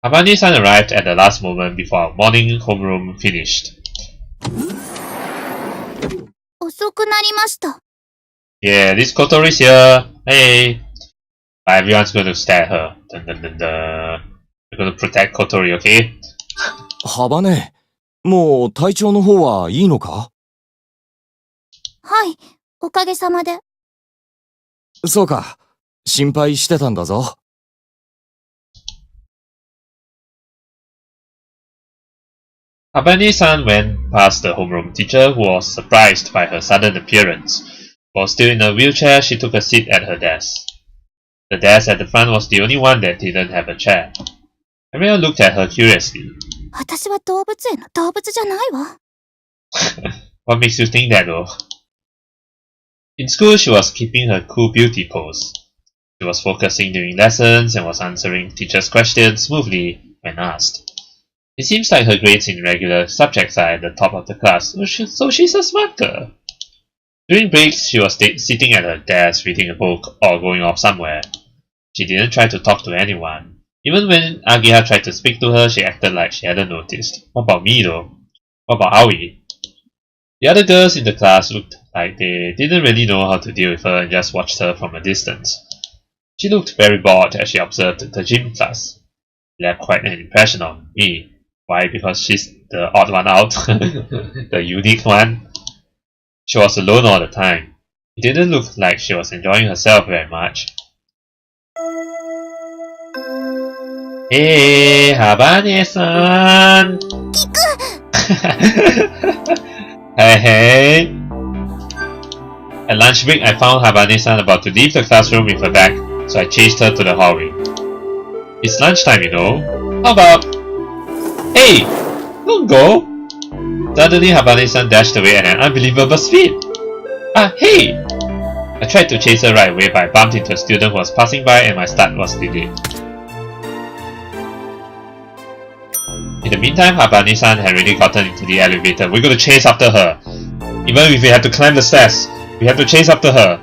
Habane-san arrived at the last moment before our morning homeroom finished. 遅くなりました。 Yeah, this Kotori's here. Hey. But everyone's going to stare at her. Dun, dun, dun, dun. We're going to protect Kotori, okay? ハバネ、もう体調の方はいいのか？はい、おかげさまで。そうか、心配してたんだぞ。Habane-san went past the homeroom teacher, who was surprised by her sudden appearance. While still in a wheelchair, she took a seat at her desk. The desk at the front was the only one that didn't have a chair. Everyone looked at her curiously. 私は動物園の動物じゃないわ。What makes you think that though? In school, she was keeping her cool beauty pose. She was focusing during lessons and was answering teachers' questions smoothly when asked. It seems like her grades in regular subjects are at the top of the class, so she's a smart girl. During breaks, she was sitting at her desk reading a book or going off somewhere. She didn't try to talk to anyone. Even when Ageha tried to speak to her, she acted like she hadn't noticed. What about me though? What about Aoi? The other girls in the class looked like they didn't really know how to deal with her and just watched her from a distance. She looked very bored as she observed the gym class. It left quite an impression on me. Why? Because she's the odd one out, the unique one. She was alone all the time. It didn't look like she was enjoying herself very much. Hey, Habane-san! Hey! At lunch break, I found Habane-san about to leave the classroom with her bag, so I chased her to the hallway. It's lunchtime, you know. How about... Hey! Don't go! Suddenly, Habane-san dashed away at an unbelievable speed. Ah, hey! I tried to chase her right away, but I bumped into a student who was passing by and my start was delayed. In the meantime, Habane-san had already gotten into the elevator. We're going to chase after her. Even if we have to climb the stairs, we have to chase after her.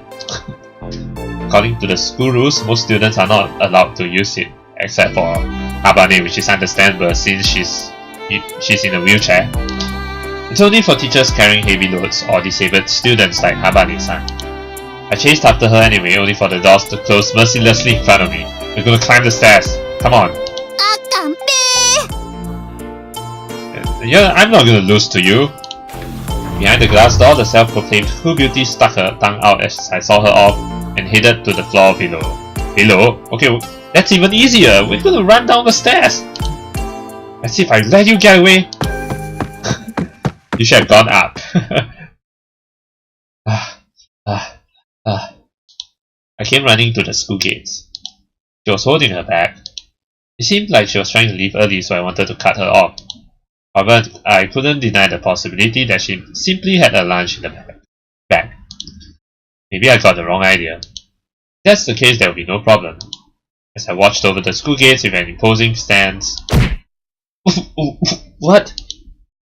According to the school rules, most students are not allowed to use it, except for Habane, which is understandable since she's in a wheelchair. It's only for teachers carrying heavy loads or disabled students like Habane-san. I chased after her anyway, only for the doors to close mercilessly in front of me. We're going to climb the stairs. Come on. Yeah, I'm not going to lose to you. Behind the glass door, the self-proclaimed cool beauty stuck her tongue out as I saw her off and headed to the floor below. Below? Okay, that's even easier. We're going to run down the stairs. Let's see if I let you get away. You should have gone up. I came running to the school gates. She was holding her bag. It seemed like she was trying to leave early, so I wanted to cut her off. However, I couldn't deny the possibility that she simply had a lunch in the bag. Maybe I got the wrong idea. If that's the case, there will be no problem. As I watched over the school gates with an imposing stance... What?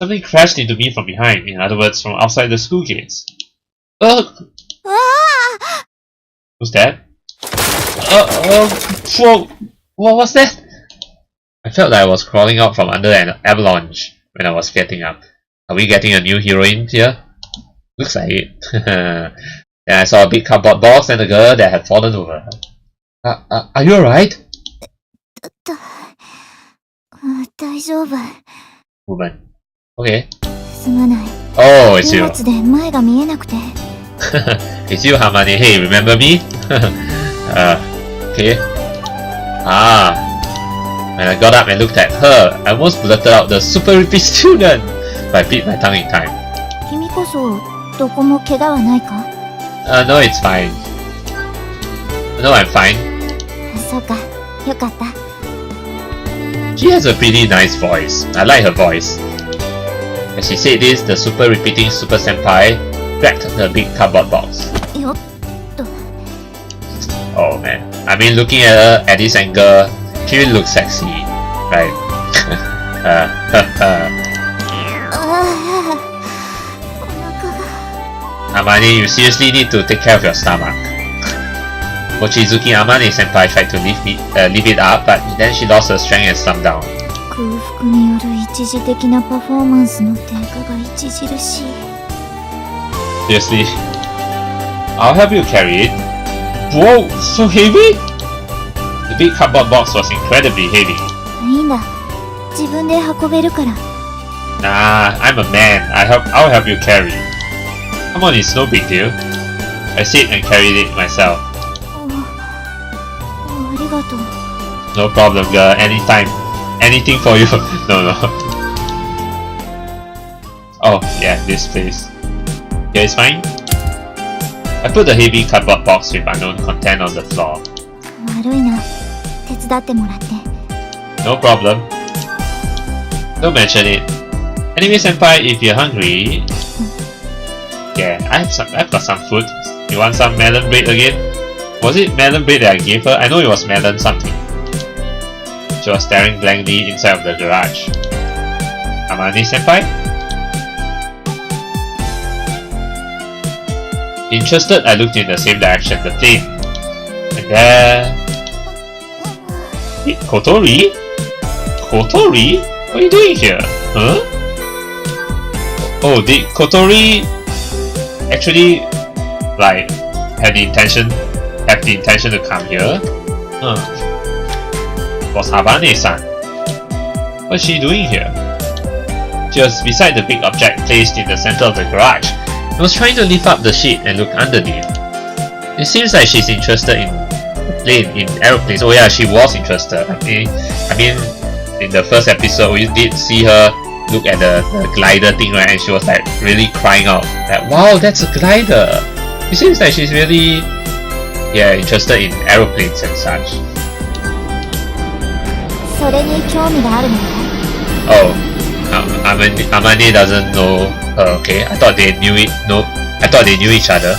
Something crashed into me from behind, in other words, from outside the school gates. Ugh! Who's that? Whoa! What was that? I felt like I was crawling out from under an avalanche when I was getting up. Are we getting a new heroine here? Looks like it. Then I saw a big cardboard box and a girl that had fallen over. Are you alright? Woman. Okay. Oh, it's you. It's you, Hamane. Hey, remember me? Okay. When I got up and looked at her, I almost blurted out the super repeat student, but I bit my tongue in time. No, it's fine. No, I'm fine. She has a pretty nice voice. I like her voice. As she said this, the super repeating super senpai grabbed the big cardboard box. Oh man. I mean, looking at her at this angle, she really looks sexy, right? Amane, you seriously need to take care of your stomach. Mochizuki Amane-senpai tried to lift it up, but then she lost her strength and slumped down. 空腹による一時的なパフォーマンスの低下が著しい。 Seriously? I'll help you carry it. Whoa, so heavy? The big cardboard box was incredibly heavy. いいんだ。自分で運べるから。 Nah, I'm a man. I'll help you carry. Come on, it's no big deal. I said and carried it myself. ありがとう。 No problem, girl. Anytime. Anything for you. No. Oh, yeah, this place. Yeah, it's fine. I put the heavy cardboard box with unknown content on the floor. 悪いな。手伝ってもらって。 No problem. Don't mention it. Anyway, senpai, if you're hungry... Yeah, I've got some food. You want some melon bread again? Was it melon bread that I gave her? I know it was melon something. She was staring blankly inside of the garage. Amane-senpai? Interested, I looked in the same direction, the plane. And there... Hey, Kotori? Kotori? What are you doing here? Huh? Oh, did Kotori actually like have the intention to come here? Huh. Was Habane-san? What's she doing here? She was beside the big object placed in the center of the garage and was trying to lift up the sheet and look underneath. It seems like she's interested in aeroplanes. Oh yeah, she was interested. I mean, in the first episode we did see her look at the glider thing, right? And she was like really crying out like, wow, that's a glider! It seems like she's really interested in aeroplanes and such. それに興味があるのね。 Oh, Amane doesn't know her, okay? I thought they knew each other.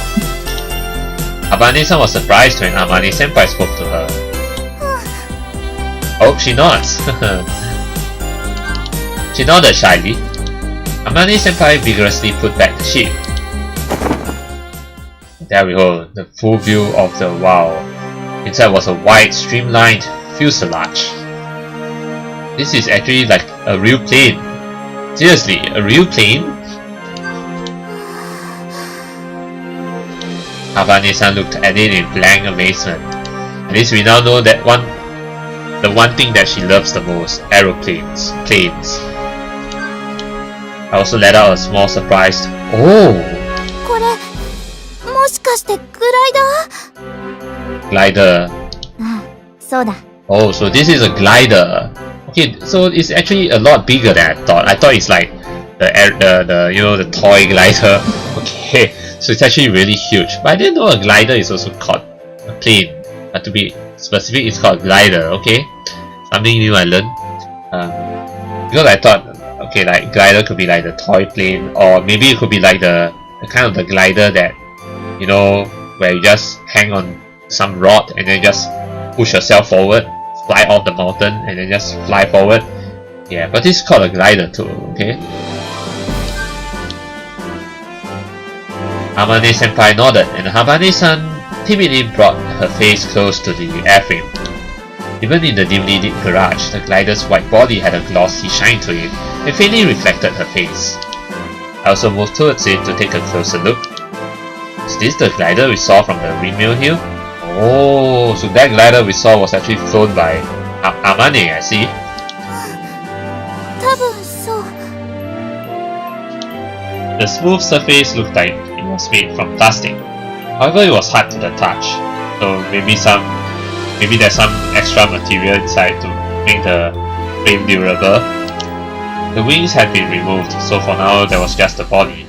Habane-san was surprised when Amane-senpai spoke to her. Oh, she nods. She nodded shyly. Amane-senpai vigorously put back the sheet. There we go, the full view of the wow. Inside was a wide, streamlined fuselage. This is actually like a real plane. Seriously, a real plane? Habane-san looked at it in blank amazement. At least we now know that the one thing that she loves the most, aeroplanes, planes. I also let out a small surprised, oh! これ、もしかしてグライダー？ Glider. ああ、そうだ。 Oh, so this is a glider. Okay, so it's actually a lot bigger than I thought. I thought it's like the you know, the toy glider. Okay, so it's actually really huge. But I didn't know a glider is also called a plane. But to be specific, it's called a glider. Okay, something new I learned. Because I thought, okay, like glider could be like the toy plane, or maybe it could be like the kind of the glider that, you know, where you just hang on some rod and then just push yourself forward, fly off the mountain and then just fly forward. Yeah, but this is called a glider too, okay? Amane-senpai nodded and Habane-san timidly brought her face close to the airframe. Even in the dimly lit garage, the glider's white body had a glossy shine to it and faintly reflected her face. I also moved towards it to take a closer look. Is this the glider we saw from the windmill hill? Oh, so that glider we saw was actually flown by Amane, I see. 多分そう。 The smooth surface looked like it was made from plastic. However, it was hard to the touch, so maybe there's some extra material inside to make the frame durable. The wings had been removed, so for now there was just the body.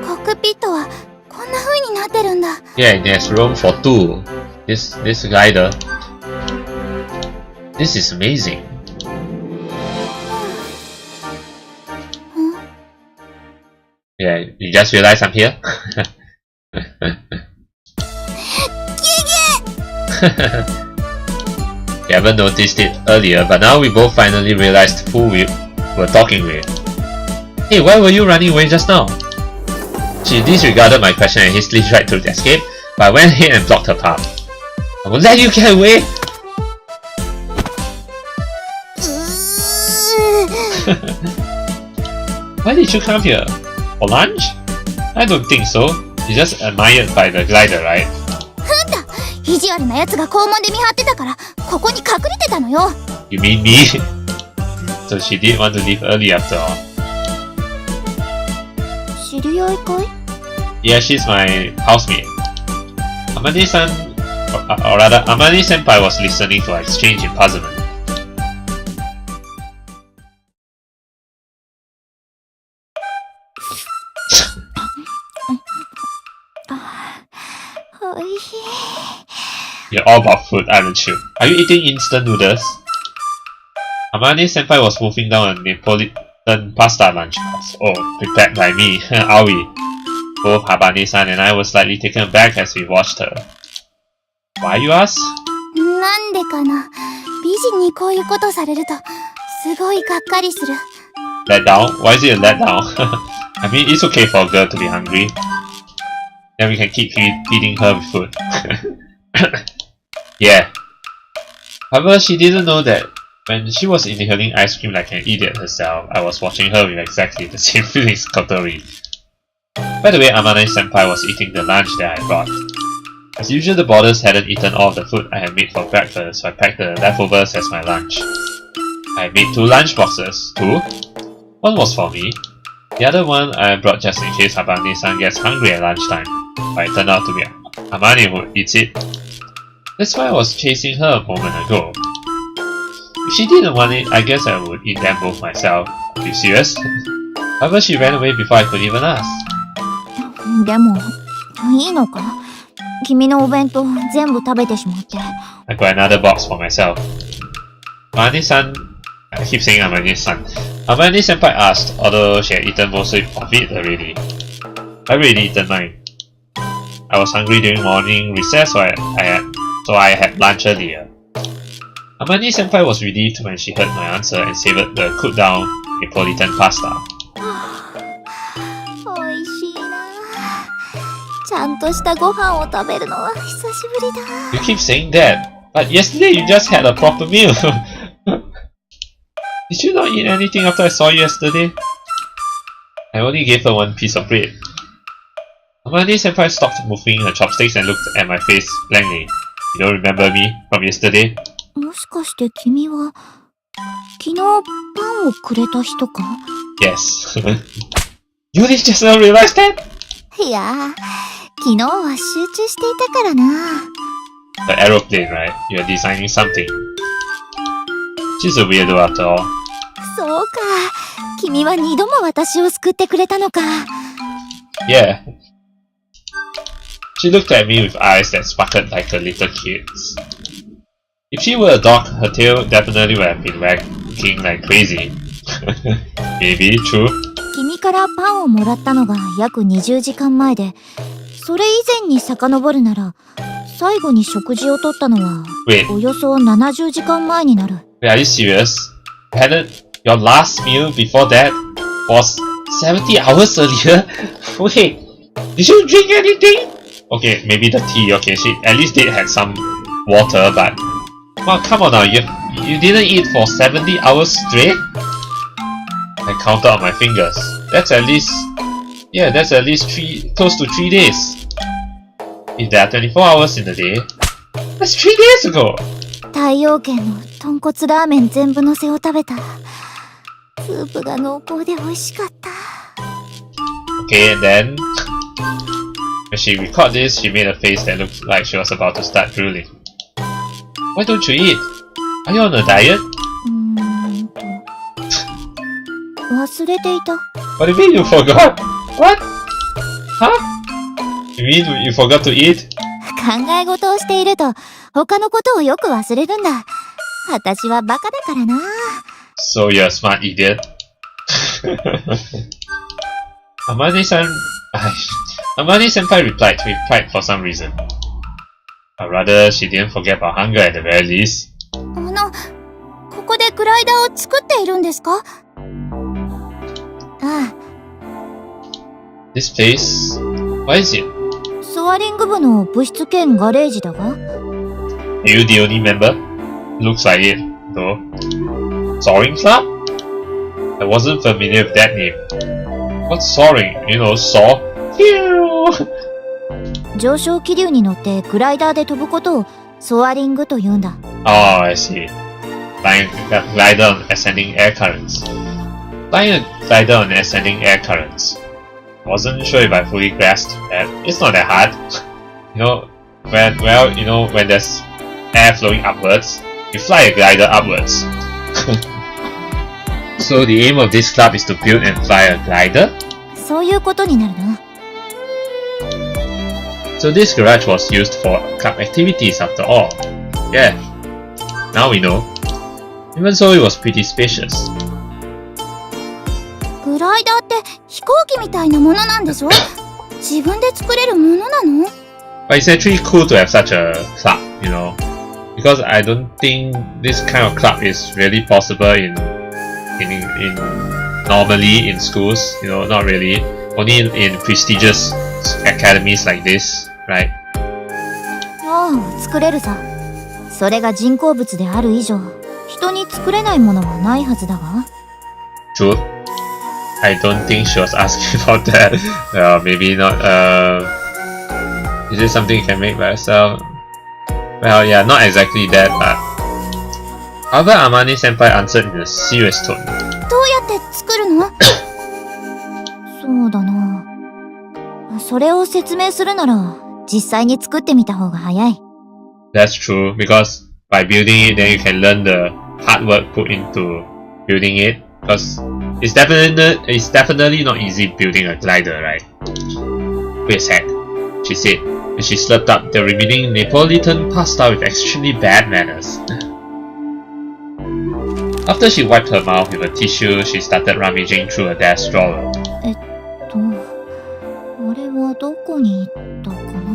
コックピットはこんな風になってるんだ。 Yeah, there's room for two. This glider. This is amazing. Yeah, you just realized I'm here? We haven't noticed it earlier, but now we both finally realized who we were talking with. Hey, why were you running away just now? She disregarded my question and hastily tried to escape. but I went ahead and blocked her path. I won't let you get away! Why did you come here? For lunch? I don't think so. You just admired by the glider, right? 意地悪な奴が校門で見張ってたからここに隠れてたのよ。 You mean me? So she did want to leave early after all. 知り合いかい？ Yeah, she's my housemate. Amane-san, or rather, Amane-senpai was listening to our exchange in puzzlement. おいしい。 You're all about food, aren't you? Are you eating instant noodles? Amane-senpai was wolfing down a Neapolitan pasta lunchbox. Oh, prepared by me, Aoi. Both Habane-san and I were slightly taken aback as we watched her. Why, you ask? なんでかな。美人にこういうことされるとすごいがっかりする。 Let down? Why is it a letdown? I mean, it's okay for a girl to be hungry. Then we can keep feeding her with food. Yeah. However, she didn't know that when she was inhaling ice cream like an idiot herself, I was watching her with exactly the same feelings Kotori. By the way, Amane-senpai was eating the lunch that I brought. As usual, the boarders hadn't eaten all of the food I had made for breakfast, so I packed the leftovers as my lunch. I made 2 lunch boxes. 2? One was for me. The other one I brought just in case Habane-san gets hungry at lunchtime, but it turned out to be Amane who eats it. That's why I was chasing her a moment ago. If she didn't want it, I guess I would eat them both myself. Are you serious? However, she ran away before I could even ask. でもいいのか？君のお弁当全部食べてしまって。 I got another box for myself. Amane-san, I keep saying Amane-san. Amane-senpai asked, although she had eaten most of it already. I already eaten mine. I was hungry during morning recess, so I had lunch earlier. Amane-senpai was relieved when she heard my answer and savored the cooked down Neapolitan pasta. おいしいな。ちゃんとしたご飯を食べるのは久しぶりだ。 You keep saying that, but yesterday you just had a proper meal. Did you not eat anything after I saw you yesterday? I only gave her one piece of bread. Amane-senpai stopped moving her chopsticks and looked at my face blankly. You don't remember me from yesterday? もしかして君は昨日パンをくれた人か？ Yes. You only just now realized that? いや、昨日は集中していたからな。 The aeroplane, right? You're designing something. She's a weirdo after all. そうか、君は2度も私を救ってくれたのか。 Yeah. She looked at me with eyes that sparkled like a little kid's. If she were a dog, her tail definitely would have been wagging like crazy. Maybe, true. 君からパンをもらったのが約20時間前で、それ以前に遡るなら、最後に食事をとったのは Wait. およそ70時間前になる。Wait, are you serious? Your last meal before that was 70 hours earlier? Wait, did you drink anything? Okay, maybe the tea. Okay, she at least did have some water, but well, come on now, you didn't eat for 70 hours straight? I counted on my fingers. That's at least close to 3 days. If there are 24 hours in a day, that's 3 days ago. 太陽圏の豚骨ラーメン全部のせを食べた。スープが濃厚で美味しかった。 Okay, and then when she recalled this, she made a face that looked like she was about to start drooling. Why don't you eat? Are you on a diet? 忘れていた。 What do you mean you forgot? What? Huh? You mean you forgot to eat? 考え事をしていると他のことをよく忘れるんだ。私はバカだからな。 So you're a smart idiot. Amane-senpai replied with pride for some reason. Or rather, she didn't forget about hunger at the very least. ここでグライダーを作っているんですか？ああ。 This place? What is it? ソアリング部の部室兼ガレージだが。Are you the only member? Looks like it, though. Soaring Club? I wasn't familiar with that name. What's soaring? You know, soar? Phew! 上昇気流に乗ってグライダーで飛ぶことをソアリングと言うんだ。Oh, I see. Flying a glider on ascending air currents. Flying a glider on ascending air currents. Wasn't sure if I fully grasped that. It's not that hard. When there's air flowing upwards, you fly a glider upwards. So the aim of this club is to build and fly a glider? そういうことになるな。So this garage was used for club activities after all. Yeah, now we know. Even so, it was pretty spacious. グライダーって飛行機みたいなものなんでしょ？自分で作れるものなの？ But it's actually cool to have such a club, because I don't think this kind of club is really possible in normally in schools, not really. Only in prestigious academies like this, right? ああ、作れるさ。それが人工物である以上、人に作れないものはないはずだが。True. I don't think she was asking about that. Maybe not. Is it something you can make by yourself? Well, yeah, not exactly that, but... However, Amane-senpai answered in a serious tone. どうやって作るの？そうだな。それを説明するなら、実際に作ってみた方が早い。That's true, because by building it, then you can learn the hard work put into building it. Because it's definitely not easy building a glider, right? Wait a sec, she said, and she slurped up the remaining Neapolitan pasta with extremely bad manners. After she wiped her mouth with a tissue, she started rummaging through a desk drawer. あれはどこに行ったかな？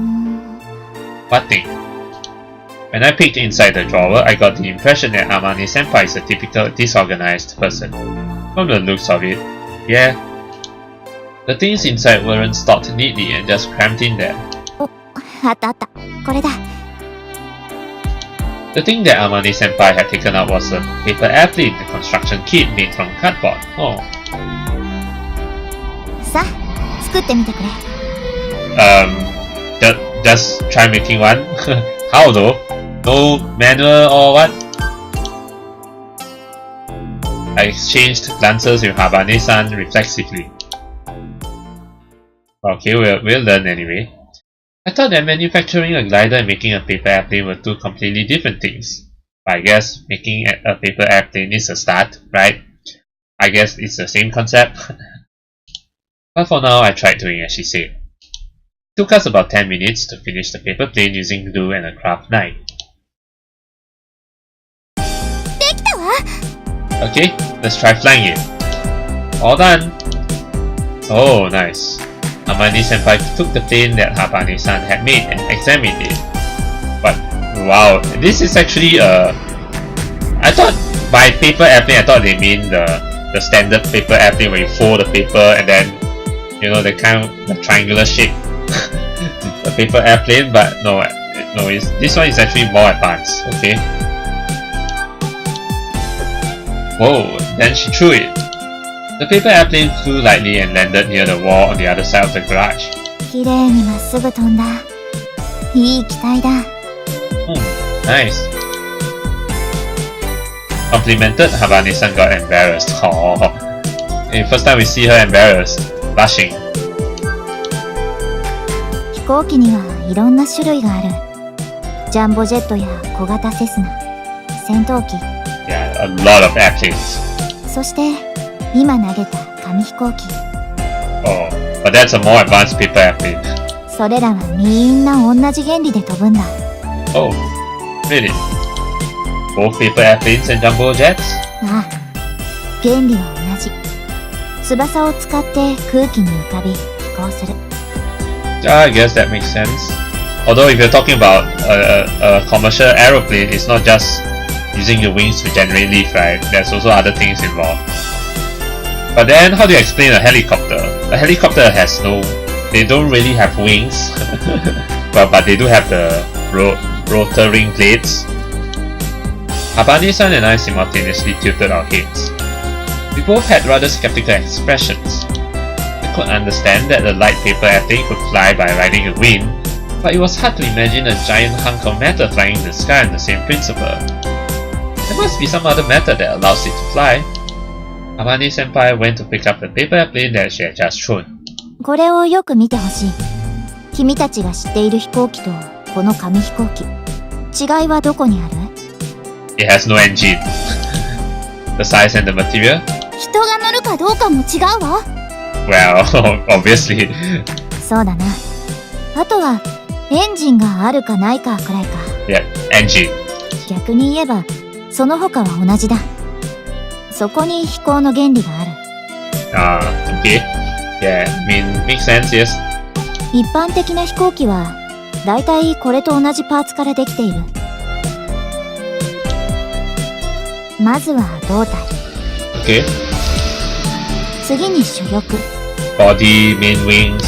What thing? When I peeked inside the drawer, I got the impression that Amane-senpai is a typical disorganized person. From the looks of it, yeah. The things inside weren't stocked neatly and just crammed in there. あったあった。これだ。The thing that Amane-senpai had taken out was a paper airplane, a construction kit made from cardboard. Oh. さあ、作ってみてくれ。Just try making one? How though? No manual or what? I exchanged glances with Habane-san reflexively. Okay, we'll learn anyway. I thought that manufacturing a glider and making a paper airplane were two completely different things. But I guess making a paper airplane is a start, right? I guess it's the same concept. But for now, I tried doing as she said. It took us about 10 minutes to finish the paper plane using glue and a craft knife. できたわ。Okay, let's try flying it. All done! Oh, nice. Amane-senpai took the plane that Habane-san had made and examined it. But, wow, this is actually I thought by paper airplane, I thought they mean the standard paper airplane where you fold the paper and then, the kind of the triangular shape. The paper airplane, but no, this one is actually more advanced. Okay. Whoa, then she threw it. The paper airplane flew lightly and landed near the wall on the other side of the garage. 綺麗にまっすぐ飛んだ。いい機体だ。Nice. Complimented, Habane-san got embarrassed. Oh, first time we see her embarrassed, blushing. 飛行機にはいろんな種類がある。ジャンボジェットや小型セスナ、戦闘機。Yeah, a lot of airplanes. そして今投げた紙飛行機。Oh, but that's a more advanced paper airplane. それらはみんな同じ原理で飛ぶんだ。Oh, really? Both paper airplanes and jumbo jets? ああ、原理は同じ。翼を使って空気に浮かび飛行する。I guess that makes sense. Although if you're talking about a commercial aeroplane, it's not just using your wings to generate lift, right? There's also other things involved. But then, how do you explain a helicopter? A helicopter has no they don't really have wings, but they do have the rotaring blades. Habane-san and I simultaneously tilted our heads. We both had rather skeptical expressions. I could understand that a light paper airplane could fly by riding the wind, but it was hard to imagine a giant hunk of metal flying in the sky on the same principle. There must be some other method that allows it to fly. Habane-senpai went to pick up the paper airplane that she had just thrown. これをよく見てほしい。君たちが知っている飛行機とこの紙飛行機。違いはどこにある？ It has no engine. The size and the material? 人が乗るかどうかも違うわ。Well, obviously. そうだな。あとはエンジンがあるかないかくらいか。Yeah, engine. 逆に言えばその他は同じだ。そこに飛行の原理がある。Okay. Yeah, makes sense, yes. 一般的な飛行機はだいたいこれと同じパーツからできている。まずは胴体。Okay. 次に主翼。Body, main wings,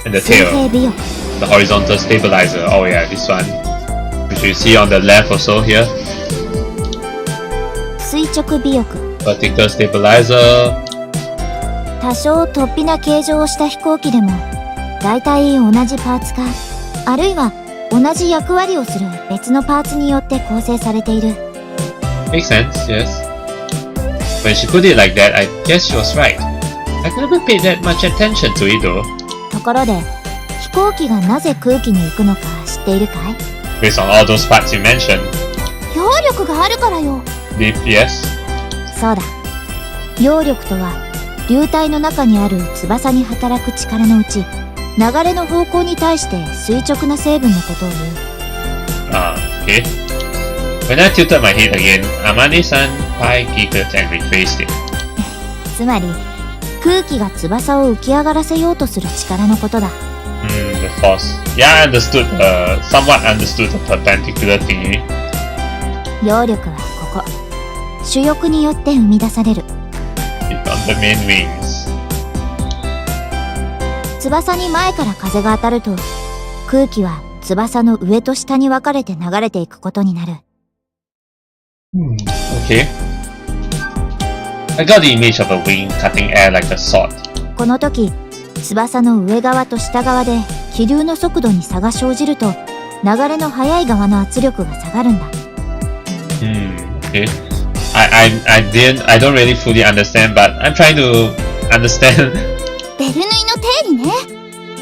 and the 水 tail. 平尾翼。The horizontal stabilizer. Oh yeah, this one. Which you see on the left also here. 垂直尾翼。Vertical stabilizer. 多少突飛な形状をした飛行機でもだいたい同じパーツかあるいは同じ役割をする別のパーツによって構成されている。 Makes sense, yes. When she put it like that, I guess she was right. I've never paid that much attention to it though. ところで飛行機がなぜ空気に浮くのか知っているかい？ Based on all those parts you mentioned. 揚力があるからよ。Yes. そうだ。揚力とは流体の中にある翼に働く力のうち流れの方向に対して垂直な成分のことを言う。Okay. When I tilted my head again, Amane-senpai giggled and retraced it. つまり空気が翼を浮き上がらせようとする力のことだ。The force. Yeah, I understood. Somewhat understood the perpendicular thingy. 揚力はここ主翼によって生み出される。It's on the main wings. 翼に前から風が当たると空気は翼の上と下に分かれて流れていくことになる。Okay. I got the image of a wing cutting air like a sword. この時翼の上側と下側で気流の速度に差が生じると流れの速い側の圧力が下がるんだ。Okay. I don't really fully understand, but I'm trying to understand. ベルヌイの定理ね。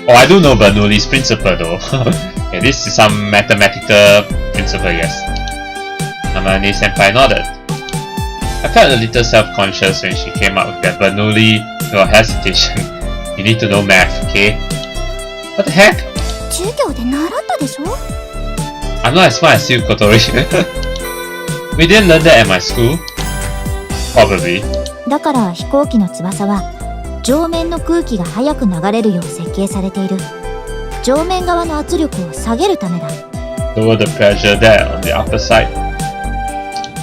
Oh, I do know Bernoulli's principle though. Yeah, this is some mathematical principle, yes. Amane-senpai nodded. I felt a little self-conscious when she came up with that Bernoulli, no hesitation. You need to know math, okay? What the heck? 授業で習ったでしょ？ I'm not as smart as you, Kotori. We didn't learn that at my school. Probably. だから飛行機の翼は上面の空気が速く流れるよう設計されている。上面側の圧力を下げるためだ。Lower the pressure there on the upper side.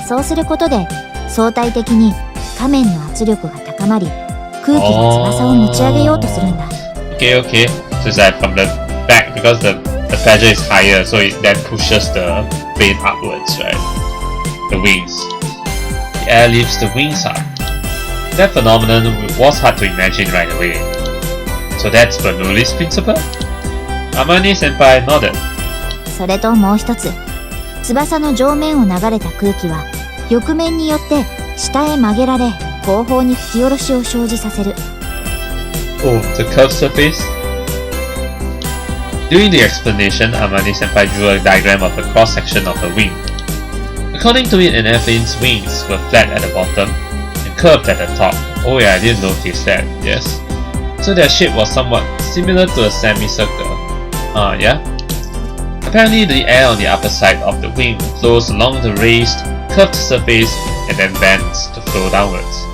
そうすることで相対的に下面の圧力が高まり空気が翼を持ち上げようとするんだ。Okay, okay. So it's like from the back because the pressure is higher, so it then pushes the plane upwards, right? The wings. The air lifts the wings up. That phenomenon was hard to imagine right away. So that's Bernoulli's principle? Amane-senpai nodded. それともう一つ、翼の上面を流れた空気は翼面によって下へ曲げられ後方に吹き下ろしを生じさせる。Oh, the curved surface? During the explanation, Amane-senpai drew a diagram of the cross-section of the wing. According to it, an airplane's wings were flat at the bottom and curved at the top. Oh yeah, I didn't notice that, yes. So their shape was somewhat similar to a semicircle. Yeah? Apparently the air on the upper side of the wing flows along the raised, curved surface and then bends to flow downwards.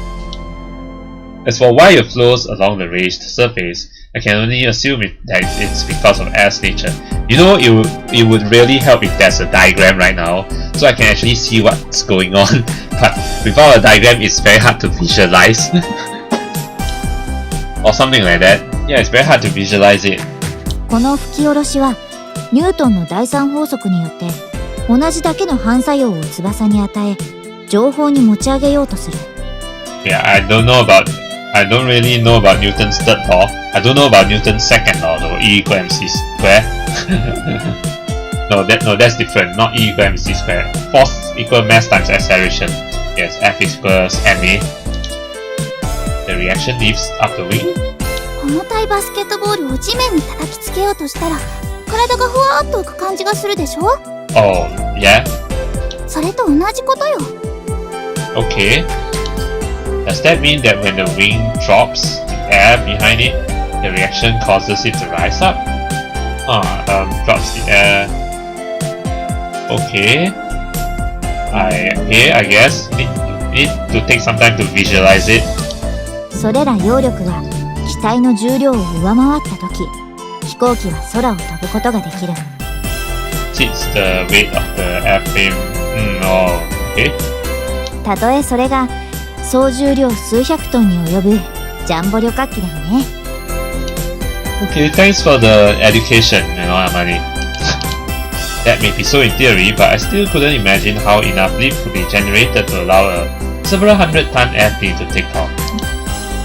As for why it flows along the raised surface, I can only assume that it's because of air's nature. You know, it would really help if there's a diagram right now, so I can actually see what's going on, but without a diagram it's very hard to visualize. or something like that. Yeah, it's very hard to visualize it. この吹き下ろしはニュートンの第三法則によって同じだけの反作用を翼に与え情報に持ち上げようとする。Yeah, I don't really know about Newton's third law. I don't know about Newton's second law though, E equal mc square. No, that's different. Not E equal mc square. Force equal mass times acceleration. Yes, F equals ma. The reaction leaves up the wing. 重たいバスケットボールを地面に叩きつけようとしたら体がふわーっと浮く感じがするでしょ？ Oh, yeah? それと同じことよ。 Okay. Does that mean that when the wing drops the air behind it, the reaction causes it to rise up? Drops the air. Okay. I guess. Need to take some time to visualize it. それら揚力が機体の重量を上回った時、飛行機は空を飛ぶことができる。It's the weight of the airplane. Okay. たとえそれが総重量数百トンに及ぶジャンボ旅客機でもね。Okay, thanks for the education, Amane. That may be so in theory, but I still couldn't imagine how enough lift could be generated to allow a several hundred-ton airplane to take off.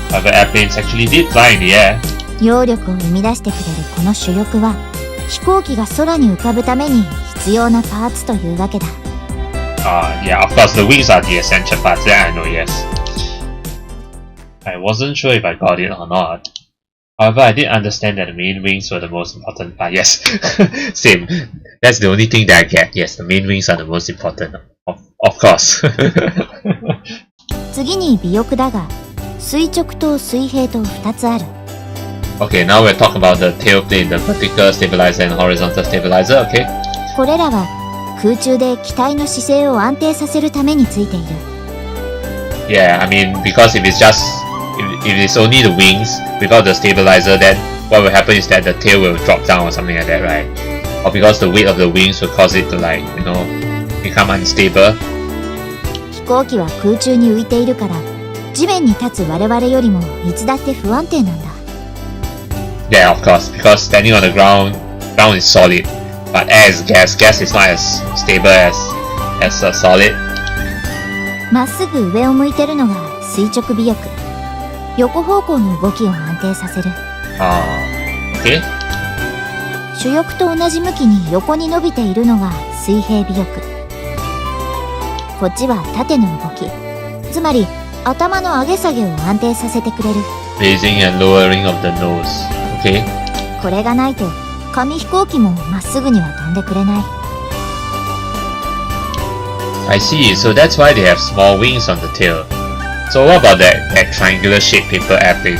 However, airplanes actually did fly in the air. 揚力を生み出してくれるこの主翼は飛行機が空に浮かぶために必要なパーツというわけだ。Yeah, of course the wings are the essential parts, that I know, yes. I wasn't sure if I got it or not. However, I did understand that the main wings were the most important part. Yes, same. That's the only thing that I get. Yes, the main wings are the most important. Of course. 次に尾翼だが、垂直と水平と2つある。Okay, now we're talking about the tail plane, the vertical stabilizer and horizontal stabilizer, okay? これらは空中で機体の姿勢を安定させるためについている。Yeah, I mean, because if it's only the wings without the stabilizer, then what will happen is that the tail will drop down or something like that, right? Or because the weight of the wings will cause it to become unstable. 飛行機は空中に浮いているから、地面に立つ我々よりもいつだって不安定なんだ。Yeah, of course, because standing on the ground is solid, but air is gas. Gas is not as stable as a solid. まっすぐ上を向いてるのが垂直尾翼。横方向の動きを安定させる。Okay. 主翼と同じ向きに横に伸びているのが水平尾翼。こっちは縦の動き。つまり頭の上げ下げを安定させてくれる。Raising and lowering of the nose. Okay. これがないと紙飛行機もまっすぐには飛んでくれない。I see, so that's why they have small wings on the tail. So what about that triangular shaped paper airplane?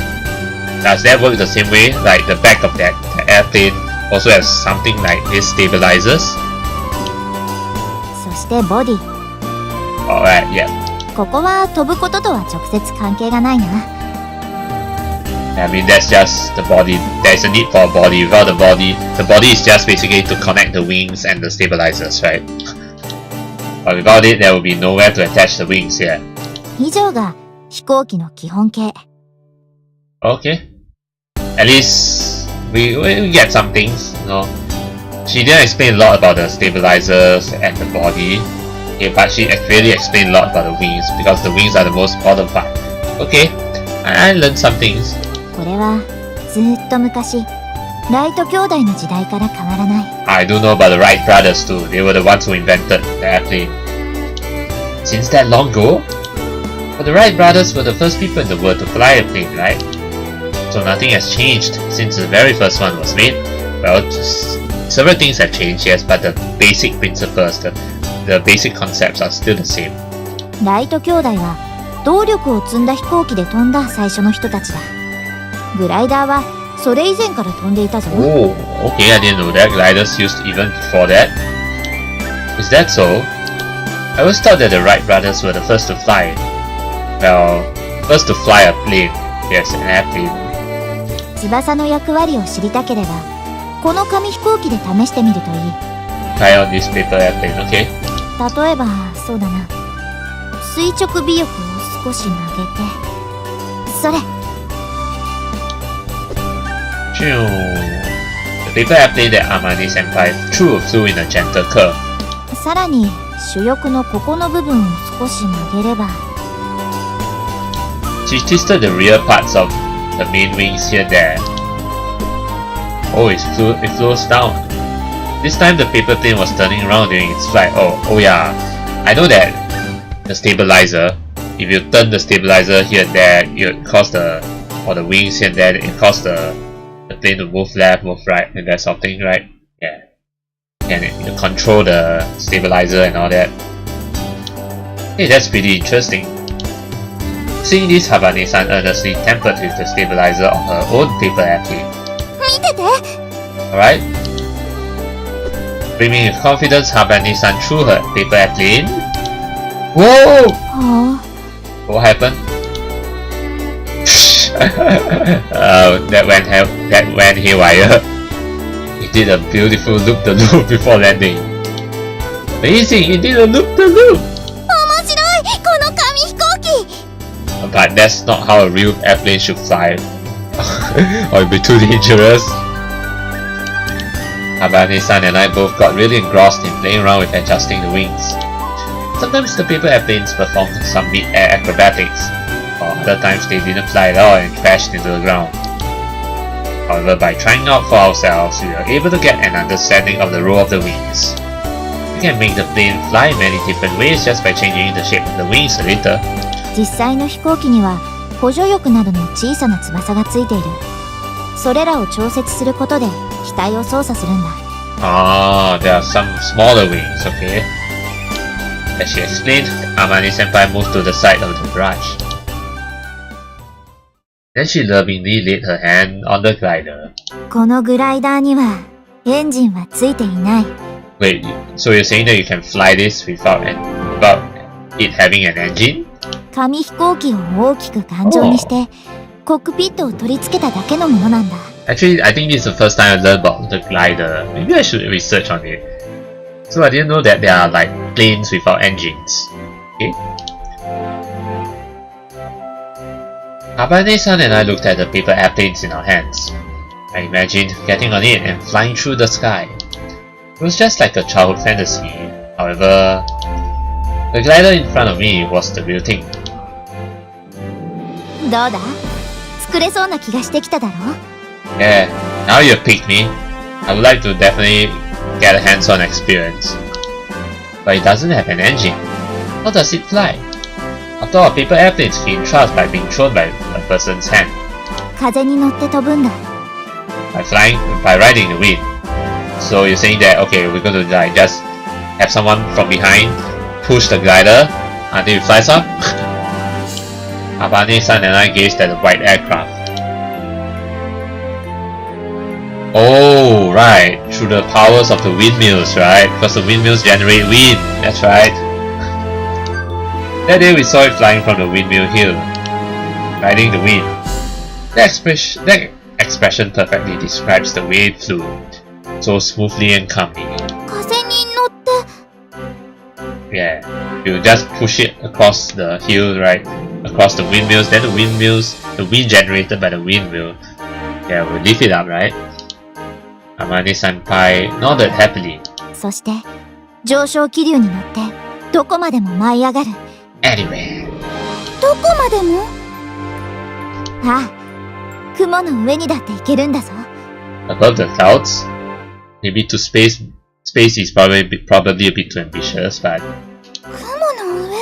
Does that work the same way? Like the back of that airplane also has something like this stabilizers? そしてボディ。Alright, yeah. ここは飛ぶこととは直接関係がないな。I mean, that's just the body. There's a need for a body. Without the body is just basically to connect the wings and the stabilizers, right? But without it, there will be nowhere to attach the wings here. 以上が飛行機の基本形。Okay. At least we get some things, She didn't explain a lot about the stabilizers and the body. Okay, but she really explained a lot about the wings because the wings are the most important part. Okay, I learned some things. これはずーっと昔、ライト兄弟の時代から変わらない。I do know about the Wright brothers too. They were the ones who invented the airplane. Since that long ago? But the Wright brothers were the first people in the world to fly a plane, right? So nothing has changed since the very first one was made. Well, several things have changed, yes, but the basic principles, the basic concepts are still the same. ライト兄弟は動力を積んだ飛行機で飛んだ最初の人たちだ。グライダーはそれ以前から飛んでいたぞ。Oh, okay, I didn't know that. Gliders used even before that. Is that so? I always thought that the Wright brothers were the first to fly. Well, first to fly a plane. Yes, an airplane. 翼の役割を知りたければ、この紙飛行機で試してみるといい。Try on this paper airplane, okay? 例えば、そうだな。垂直尾翼を少し曲げて。それ。The paper airplane that Amane senpai flew in a gentle curve. さらに主翼のここの部分を少し曲げれば She twisted the rear parts of the main wings here and there. Oh, it flows down. This time the paper plane was turning around during its flight. Oh yeah. I know that the stabilizer, if you turn the stabilizer here and there, it would cause the wings here and there, it cause the plane to move left, move right, and that sort of thing, right? Yeah. And you control the stabilizer and all that. Hey, that's pretty interesting. Seeing this, Habane-san earnestly tampered with the stabilizer on her own paper airplane. 見てて Alright? Brimming with confidence, Habane-san threw her paper airplane. Whoa! は What happened? that went haywire. It did a beautiful loop-the-loop before landing. Amazing! It did a loop-the-loop! 面白いこの紙飛行機 But that's not how a real airplane should fly. Or it'd be too dangerous. Habane-san and I both got really engrossed in playing around with adjusting the wings. Sometimes the paper airplanes performed some mid-air acrobatics, while other times they didn't fly at all and crashed into the ground. However, by trying out for ourselves, we were able to get an understanding of the role of the wings. We can make the plane fly in many different ways just by changing the shape of the wings a little. 実際の飛行機には補助翼などの小さな翼がついている。それらを調節することで機体を操作するんだ。Ah, there are some smaller wings, okay. As she explained, Amane-senpai moved to the side of the garage. Then she lovingly laid her hand on the glider. このグライダーにはエンジンはついていない。 Wait, so you're saying that you can fly this without it having an engine? 紙飛行機を大きく頑丈にしてコックピットを取り付けただけのものなんだ。 Actually, I think this is the first time I learned about the glider. Maybe I should research on it. So I didn't know that there are like planes without engines. Okay. Habane-san and I looked at the paper airplanes in our hands. I imagined getting on it and flying through the sky. It was just like a childhood fantasy. However, the glider in front of me was the real thing. どうだ？作れそうな気がしてきただろ？ Yeah, now you've picked me. I would like to definitely get a hands-on experience. But it doesn't have an engine. How does it fly? After all, paper airplanes gain thrust by being thrown by a person's hand. 風に乗って飛ぶんだ。By riding the wind. So you're saying that, okay, we're going to like just have someone from behind push the glider until it flies up? Habane-san and I gazed at the white aircraft. Oh, right, through the powers of the windmills, right? Because the windmills generate wind, that's right. That day we saw it flying from the windmill hill, riding the wind. That expression perfectly describes the way it flew, so smoothly and calmly. 風に乗って Yeah, you just push it across the hill, right? Across the windmills, then the wind generated by the windmill, yeah, will lift it up, right? Amane-senpai nodded happily. そして上昇気流に乗ってどこまでも舞い上がる。 Anyway, どこまでもああ、雲の上にだって行けるんだぞ。 above the clouds, maybe to space is probably a bit too ambitious, but 雲の上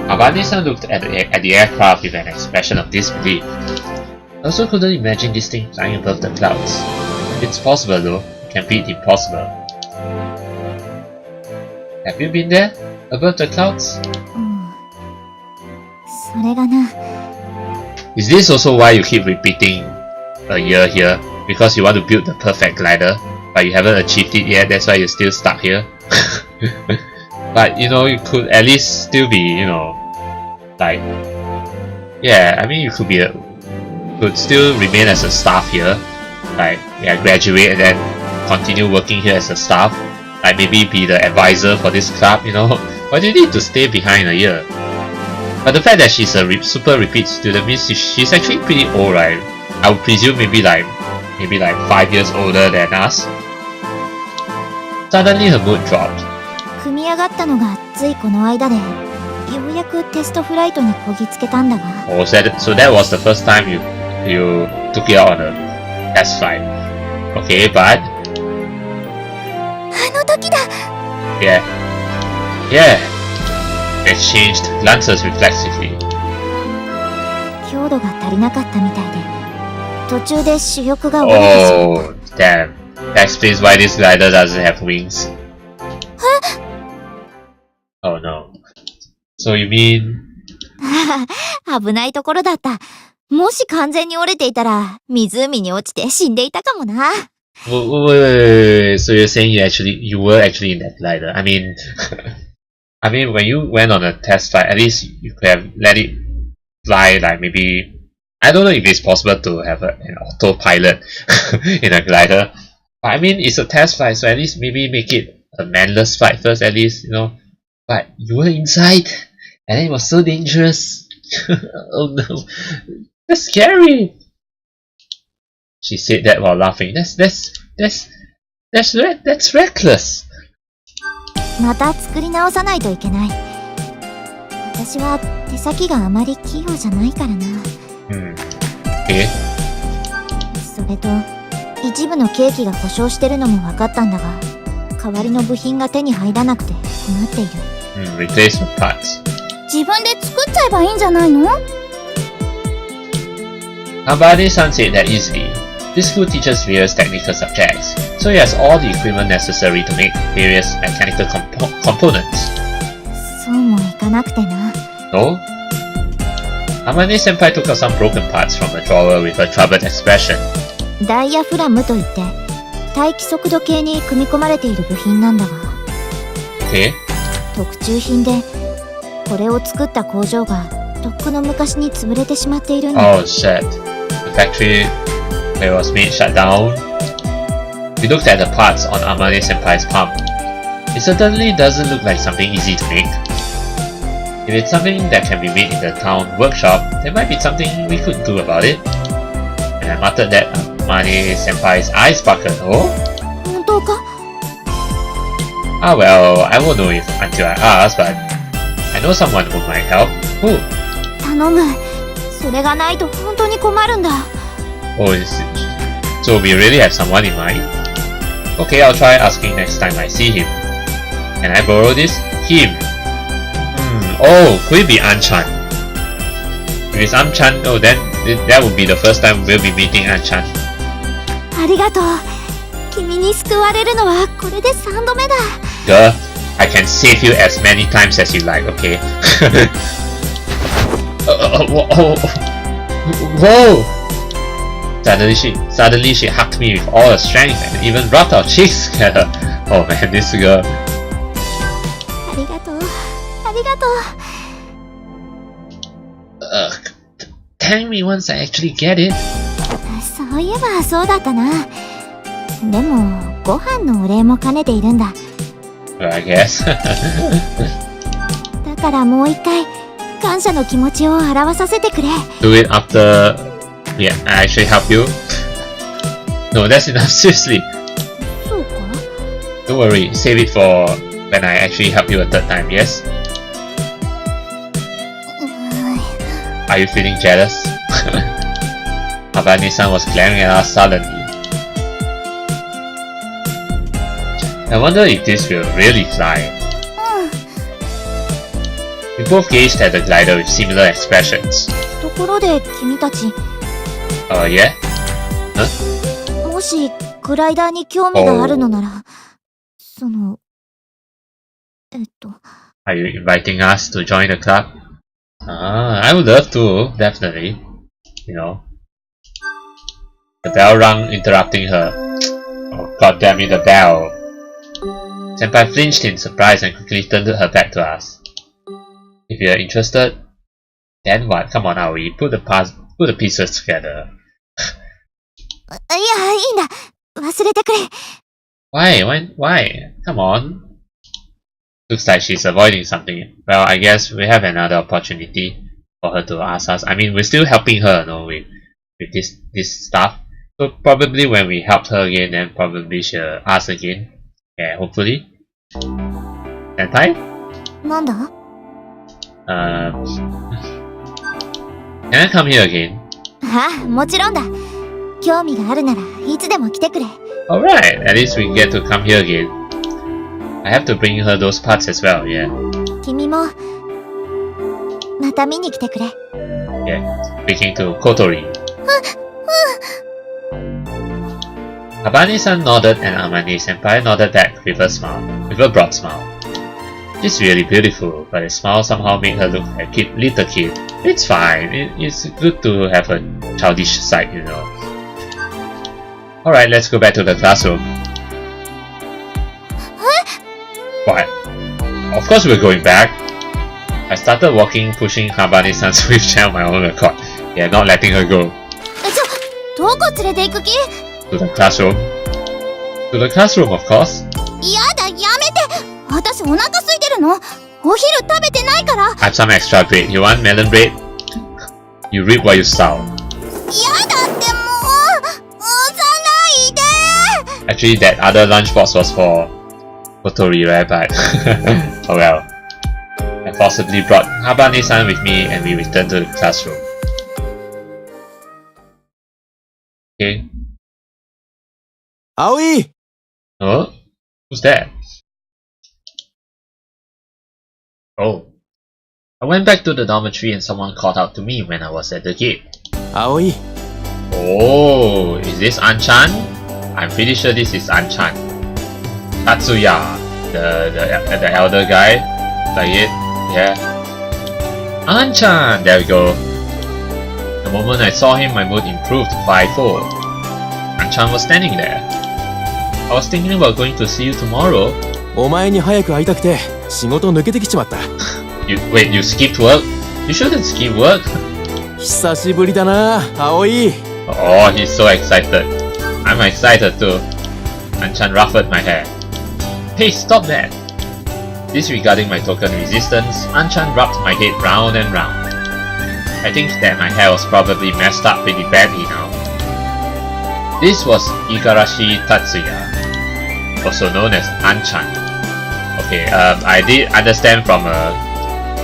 Habane-san looked at the aircraft with an expression of disbelief. I also couldn't imagine this thing flying above the clouds. It's possible though, it can be impossible. Have you been there? Above the clouds? うん。それがな。 Is this also why you keep repeating a year here? Because you want to build the perfect glider, but you haven't achieved it yet, that's why you're still stuck here? But you know, you could at least still be, you know, like, yeah, I mean you could still remain as a staff here, like, yeah, graduate and then continue working here as a staff, like maybe be the advisor for this club, you know. Why do you need to stay behind a year? But the fact that she's a super repeat student means she's actually pretty old, right? I would presume maybe like 5 years older than us. Suddenly her mood dropped. 組み上がったのがついこの間で、ようやくテストフライトにこぎつけたんだが。Oh, so that was the first time you took it out on a test flight. Okay, but あの時だ。 yeah. They exchanged glances reflexively. 強度が足りなかったみたいで、途中で主翼が折れてしまう。Oh, damn. That explains why this glider doesn't have wings. Oh no. So you mean... 危ないところだった。もし完全に折れていたら、湖に落ちて死んでいたかもな。Wait. So you're saying you were actually in that glider? I mean, when you went on a test flight, at least you could have let it fly. Like maybe, I don't know if it's possible to have an autopilot in a glider. But I mean, it's a test flight, so at least maybe make it a manless flight first, at least, you know. But you were inside, and it was so dangerous. Oh no, that's scary. She said that while laughing. That's reckless. また作り直さないといけない。私は手先があまり器用じゃないからな。え？それと一部のケーキが故障してるのも分かったんだが、代わりの部品が手に入らなくて困っている。Replacement parts. 自分で作っちゃえばいいんじゃないの？ Habane-san said that easily. This school teaches various technical subjects, so he has all the equipment necessary to make various mechanical components. そうもいかなくてな。No? Amane-senpai took out some broken parts from a drawer with a troubled expression. ダイヤフラムといって待機速度計に組み込まれている部品なんだが。Okay. 特注品で、これを作った工場がとっくの昔に潰れてしまっているんだ。Oh shit. The factory where it was made shut down. We looked at the parts on Amane-senpai's palm. It certainly doesn't look like something easy to make. If it's something that can be made in the town workshop, there might be something we could do about it. And I muttered that Amane-senpai's eyes sparkled. Oh? 本当か？ Ah well, I won't know until I ask, but I know someone who might help. Who? 頼む。それがないと本当に困るんだ。Oh, so we really have someone in mind? Okay, I'll try asking next time I see him. Can I borrow this? Him. Oh, could it be An-chan? If it's An-chan, oh then that would be the first time we'll be meeting An-chan. ありがとう。君に救われるのはこれで3度目だ。Duh, I can save you as many times as you like, okay? Whoa! Suddenly she hugged me with all her strength and even rubbed our cheeks together. Oh man, this girl. ありがとう。ありがとう。Thank me once I actually get it. そういえばそうだったな。でも、ご飯のお礼も兼ねているんだ。Well, I guess. だからもう一回、感謝の気持ちを表させてくれ。Do it after I actually help you. No, that's enough, seriously. そうか？ Don't worry, save it for when I actually help you a third time, yes? Are you feeling jealous? Habane-san was glaring at us sullenly. I wonder if this will really fly. We both gazed at the glider with similar expressions. ところで君たち、Yeah? Huh? もしグライダーに興味があるのなら、その、Are you inviting us to join the club? I would love to, definitely. You know. The bell rang, interrupting her. Oh, god damn it, the bell. Senpai flinched in surprise and quickly turned her back to us. If you're interested, then what? Come on, Aoi, put the pieces together. いや、いいんだ。忘れてくれ。Why? Come on. Looks like she's avoiding something. Well, I guess we have another opportunity for her to ask us. I mean, we're still helping her, with this stuff. So probably when we help her again, then probably she'll ask again. Yeah, hopefully. Senpai? なんだ Can I come here again? ああ、もちろんだ。興味があるならいつでも来てくれ。Alright, at least we get to come here again. I have to bring her those parts as well, yeah. 君もまた見に来てくれ。Yeah, speaking to Kotori. Habane-san nodded and Amane-senpai nodded back with a broad smile. She's really beautiful, but the smile somehow made her look like a little kid. It's fine, it's good to have a childish side, Alright, let's go back to the classroom. What? Of course we're going back. I started walking, pushing Habane-san's wheelchair on my own accord. Yeah, not letting her go. どこ連れて行く気 To the classroom. To the classroom, of course. やだ、やめて私お腹空いてるのお昼食べてないから I have some extra bread. You want melon bread? You reap what you sow. やだってもう押さないで Actually, that other lunchbox was for Kotori, right? But oh well. I possibly brought Habane-san with me and we returned to the classroom. Okay. Aoi! Oh? Who's that? Oh. I went back to the dormitory and someone called out to me when I was at the gate. Aoi! Oh, is this Anchan? I'm pretty sure this is Anchan. Tatsuya, the elder guy. Like it? Yeah. Anchan! There we go. The moment I saw him, my mood improved fivefold. Anchan was standing there. I was thinking about going to see you tomorrow. お前に早く会いたくて仕事抜けてきちまった。Wait, you skipped work? You shouldn't skip work. 久しぶりだな、Aoi. Oh, he's so excited. I'm excited too. Anchan ruffled my hair. Hey, stop that! Disregarding my token resistance, Anchan rubbed my head round and round. I think that my hair was probably messed up pretty badly now. This was Igarashi Tatsuya, also known as Anchan. Okay, I did understand from a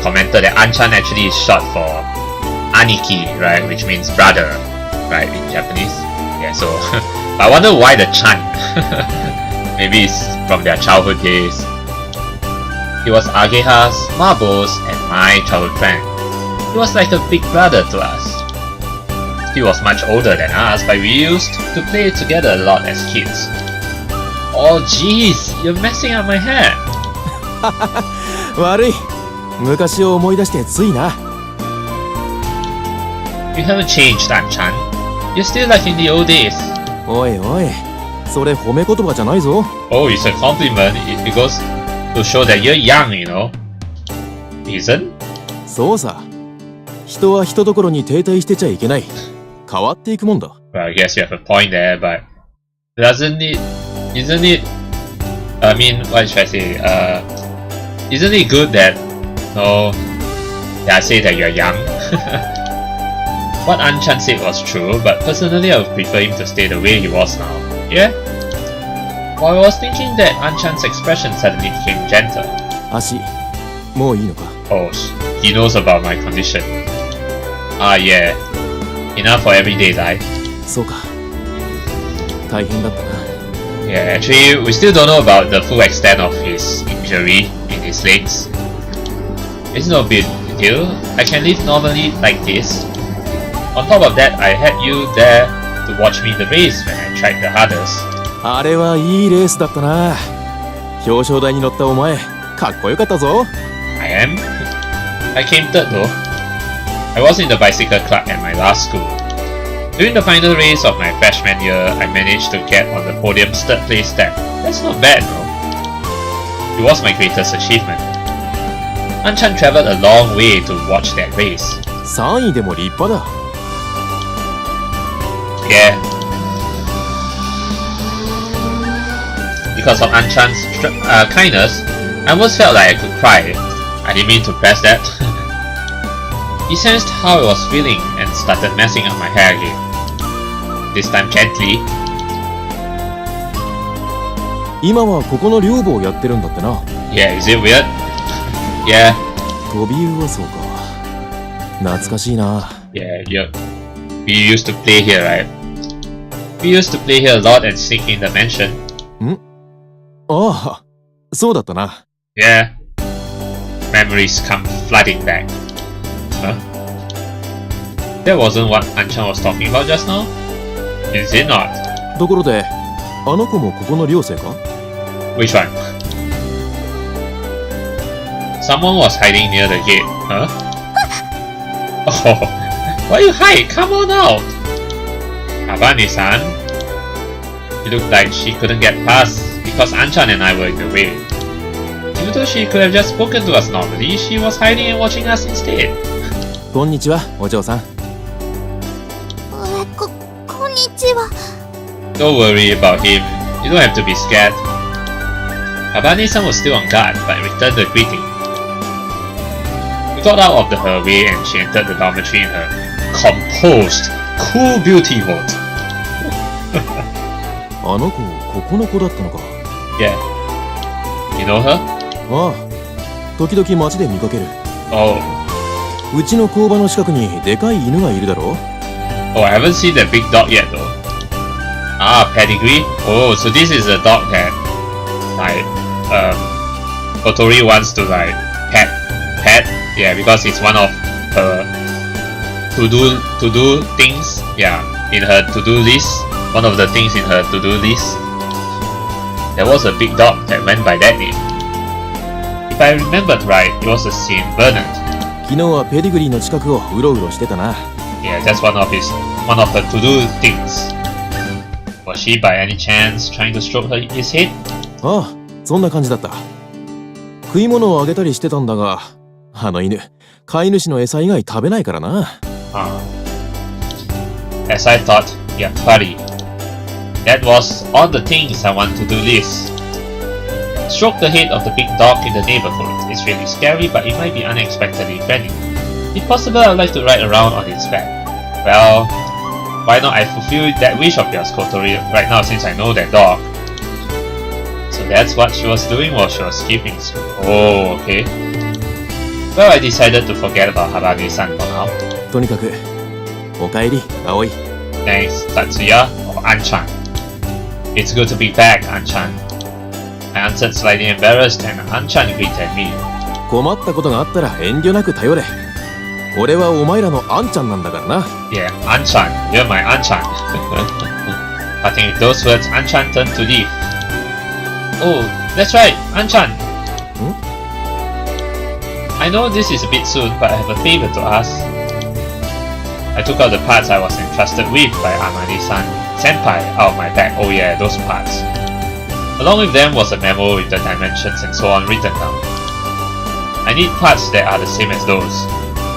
commenter that Anchan actually is short for Aniki, right, which means brother, right, in Japanese. Yeah, so I wonder why the Chan. Maybe it's from their childhood days. He was Ageha's, Marbo's, and my childhood friend. He was like a big brother to us. He was much older than us, but we used to play together a lot as kids. Oh jeez, you're messing up my hair. 悪い。昔を思い出してついな。You haven't changed, Anchan. You're still like in the old days. おいおい、それ褒め言葉じゃないぞ。Oh, it's a compliment. It goes to show that you're young, Isn't? そうさ。人は人ところに停滞してちゃいけない。変わっていくもんだ。Well, I guess you have a point there, but isn't it, I mean, what should I say, isn't it good that, I say that you're young? What Anchan said was true, but personally I would prefer him to stay the way he was now. Yeah? Well, I was thinking that Anchan's expression suddenly became gentle. 足、もういいのか。 Oh, he knows about my condition. Ah, yeah. Enough for everyday life. そうか。大変だったな。Yeah, actually, we still don't know about the full extent of his injury in his legs. It's no big deal. I can live normally like this. On top of that, I had you there to watch me the race when I tried the hardest. あれはいいレースだったな。表彰台に乗ったお前、かっこよかったぞ。I am? I came third though. I was in the bicycle club at my last school. During the final race of my freshman year, I managed to get on the podium's third place step. That's not bad, no? It was my greatest achievement. Anchan traveled a long way to watch that race. 3位でも立派だ。Yeah. Because of Anchan's kindness, I almost felt like I could cry. I didn't mean to press that. He sensed how I was feeling and started messing up my hair again. This time gently. 今はここの寮母をやってるんだってな。Yeah, is it weird? Yeah. 飛び噂か。懐かしいな。Yeah, we used to play here, right? We used to play here a lot and sneak in the mansion. ん？ああ、そうだったな。Yeah. Memories come flooding back. Huh? That wasn't what Anchan was talking about just now? Is it not? ところで、あの子もここの寮生か？ Which one? Someone was hiding near the gate, huh? Oh, why you hide? Come on out! Habane-san? It looked like she couldn't get past because Anchan and I were in the way. Even though she could have just spoken to us normally, she was hiding and watching us instead. こんにちは、お嬢さん。こんにちは。Don't worry about him. You don't have to be scared. Habane-san was still on guard, but returned the greeting. We got out of her way and she entered the dormitory in her composed, cool beauty mode. あの子、ここの子だったのか。Yeah. You know her? ああ、時々街で見かける。Oh. うちの工場の近くにでかい犬がいるだろ。Oh, I haven't seen that big dog yet though. Ah, pedigree? Oh, so this is a dog that, like, Kotori wants to, like, pet? Yeah, because it's one of her to-do things, yeah, in her to-do list. One of the things in her to-do list. There was a big dog that went by that name. If I remembered right, it was a Saint Bernard. 昨日はペディグリーの近くをうろうろしてたな。Yeah, that's one of her to-do things. Was she by any chance trying to stroke his head? ああ、そんな感じだった。食い物をあげたりしてたんだが、あの犬、飼い主の餌以外食べないからな。As I thought, yeah, buddy. That was all the things I want to do list. Stroke the head of the big dog in the neighborhood. It's really scary, but it might be unexpectedly friendly. If possible, I'd like to ride around on its back. Well, why not I fulfill that wish of yours, Kotori, right now since I know that dog. So that's what she was doing while she was skipping school. Oh, okay. Well, I decided to forget about Habane-san for now. とにかく、おかえり、葵。Thanks, Tatsuya or Anchan. It's good to be back, Anchan. I answered slightly embarrassed and Anchan greeted me. 困ったことがあったら遠慮なく頼れ。俺はお前らのアンちゃんなんだからな。Yeah, Anchan, you're my Anchan. Parting with those words, Anchan turned to leave. Oh, that's right, Anchan. I know this is a bit soon, but I have a favor to ask. I took out the parts I was entrusted with by Amane-san senpai out of my bag. Oh yeah, those parts. Along with them was a memo with the dimensions and so on written down. I need parts that are the same as those.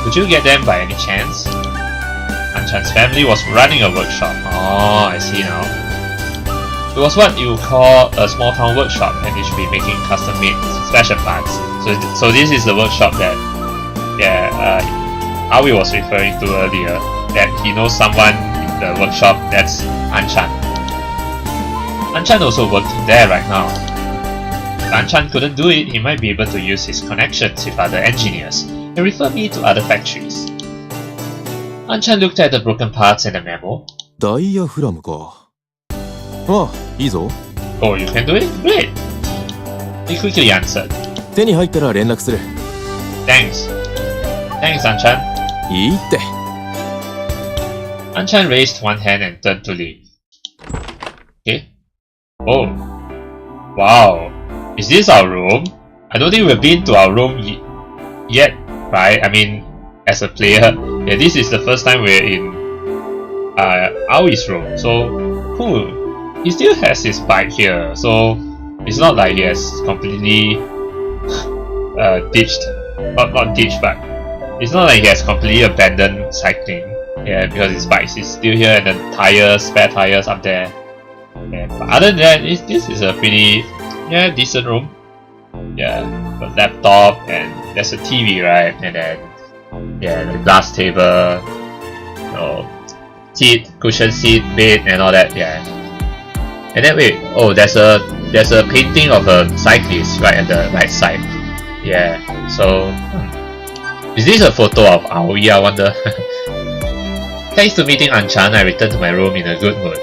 Could you get them by any chance? Anchan's family was running a workshop. Oh, I see now. It was what you call a small town workshop, and it should be making custom-made special parts. So this is the workshop that, Aoi was referring to earlier. That he knows someone in the workshop. That's Anchan. Anchan also worked there right now. If Anchan couldn't do it, he might be able to use his connections with other engineers and refer me to other factories. Anchan looked at the broken parts in the memo. ダイヤフラムか。ああ、いいぞ。Oh, you can do it? Great! He quickly answered. 手に入ったら連絡する。Thanks. Thanks, Anchan. いいって。Anchan raised one hand and turned to leave. Okay. Oh. Wow. Is this our room? I don't think we've been to our room yet, right? I mean, as a player. Yeah, this is the first time we're in Aoi's room. So, cool. He still has his bike here, so it's not like he has completely ditched. Not ditched, but it's not like he has completely abandoned cycling. Yeah, because his bike is still here and the spare tires up there. Yeah, but other than that, this is a pretty decent room. Yeah, a laptop, and there's a TV, right? And then, yeah, the glass table, seat, cushion seat, bed, and all that. Yeah. And then wait, oh, there's a painting of a cyclist right at the right side. Yeah. So, is this a photo of Aoi? I wonder. Thanks to meeting Anchan, I returned to my room in a good mood.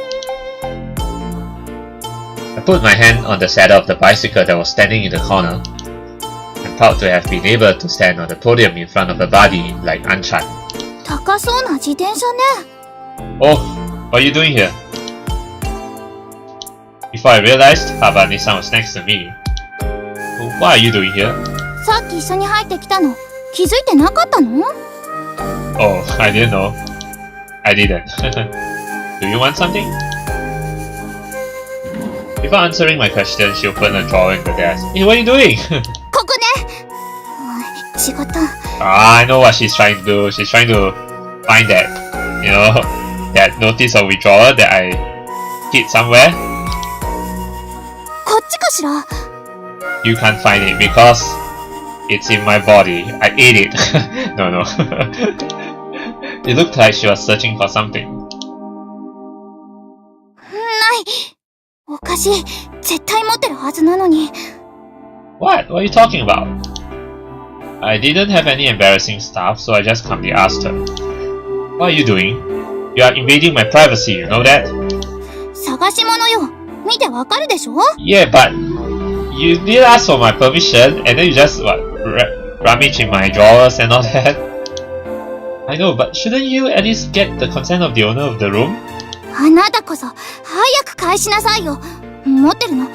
I put my hand on the saddle of the bicycle that was standing in the corner. I'm proud to have been able to stand on the podium in front of a body like Anchan. 高そうな自転車ね。 Oh, what are you doing here? Before I realized, Habane-san was next to me. What are you doing here? さっき一緒に入ってきたの。気づいてなかったの？ Oh, I didn't know. I didn't. Do you want something? Before answering my question, she opened a drawer in the desk. Hey, what are you doing? ここね。違った。I know what she's trying to do. She's trying to find that, that notice of withdrawal that I hid somewhere. こっちかしら。 You can't find it because it's in my body. I ate it. No. It looked like she was searching for something. ない。おかしい。絶対持ってるはずなのに。 What? What are you talking about? I didn't have any embarrassing stuff, so I just calmly asked her. What are you doing? You are invading my privacy, you know that? 探し物よ。見てわかるでしょ？ Yeah, but you did ask for my permission, and then you just rummage in my drawers and all that. I know, but shouldn't you at least get the consent of the owner of the room? あなたこそ早く返しなさいよ。持ってるの。わ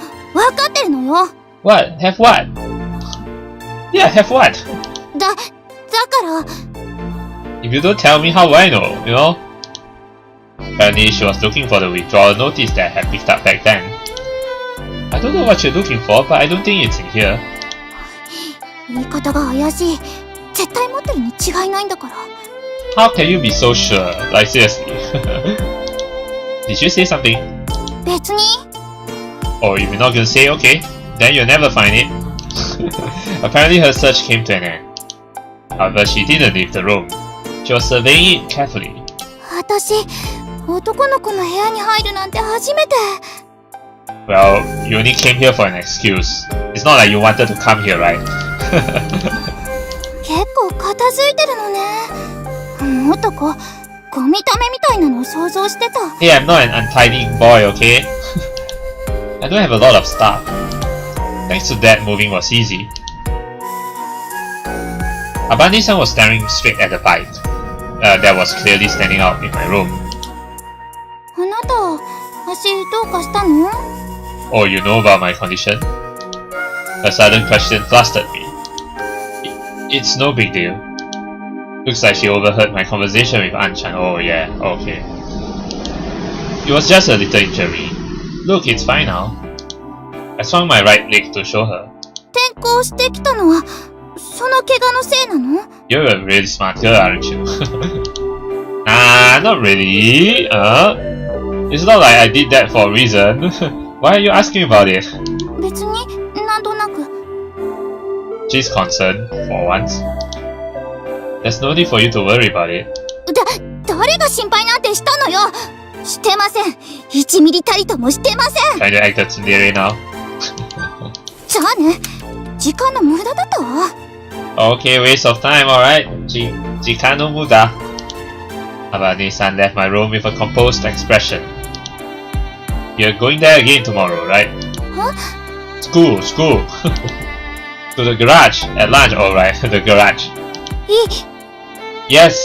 かってるのよ。 What? Have what? Yeah, have what? だから。 If you don't tell me, how will I know, Apparently, she was looking for the withdrawal notice that I had picked up back then. I don't know what you're looking for, but I don't think it's in here. 言い方が怪しい。絶対持ってるに違いないんだから。 How can you be so sure? Like, seriously. Did you say something? 別に。 Or if you're not gonna say, okay, then you'll never find it. Apparently, her search came to an end. However, she didn't leave the room. She was surveying it carefully. 私、男の子の部屋に入るなんて初めて。 Well, you only came here for an excuse. It's not like you wanted to come here, right? 結構片付いてるのね。もっとゴミためみたいなのを想像してた。 Hey, I'm not an untidy boy, okay? I don't have a lot of stuff. Thanks to that, moving was easy. Habane-san was staring straight at the bike that was clearly standing out in my room. あなた、足どうかしたの？ Oh, you know about my condition? A sudden question flustered me. It's no big deal. Looks like she overheard my conversation with Anchan. Oh yeah, okay. It was just a little injury. Look, it's fine now. I swung my right leg to show her. 転校してきたのは、その怪我のせいなの？ You're a really smart girl, aren't you? Nah, not really. It's not like I did that for a reason. Why are you asking about it? 別になんとなく。 She's concerned, for once. There's no need for you to worry about it. 誰が心配なんてしたのよ。してません。1ミリたりともしてません。 Trying to act a tsundere now. じゃあね、時間の無駄だったわ。 Okay, waste of time, alright. Jikan no muda. Habane-san left my room with a composed expression. You're going there again tomorrow, right? Huh? School. To the garage, at lunch, alright, the garage. Yes!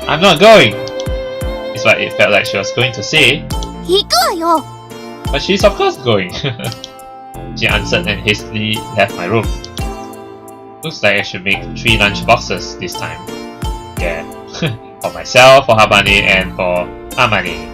I'm not going! It's what it felt like she was going to say. 行くわよ。 But she's of course going. She answered and hastily left my room. Looks like I should make 3 lunch boxes this time. Yeah. For myself, for Habane, and for Amane.